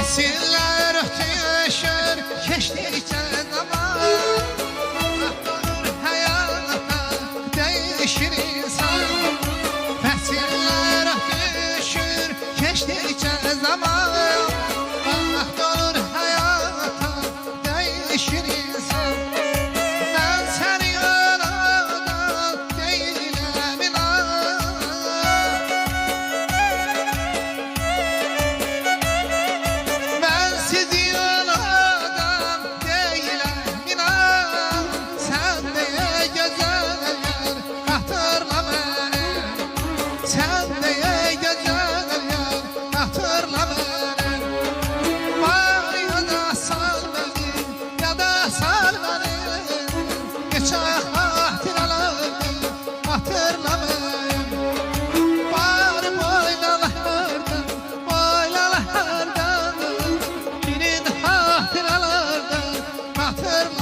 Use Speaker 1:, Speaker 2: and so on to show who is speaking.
Speaker 1: Nesiller ötüşür geçtikçe zaman, hayata değişir insan. Nesiller ötüşür geçtikçe zaman, olur hayata değişir insan. Ben seni yoldan değilim inan. Ben sizi yoldan değilim inan. Sen de güzel yer hatırla beni. Sen de güzel yer hatırla beni. Var ya da sal beni, ya da sal beni. Geçen hatıraları hatırla beni. Var boylalardan, boylalardan, birinin hatıralardan hatırla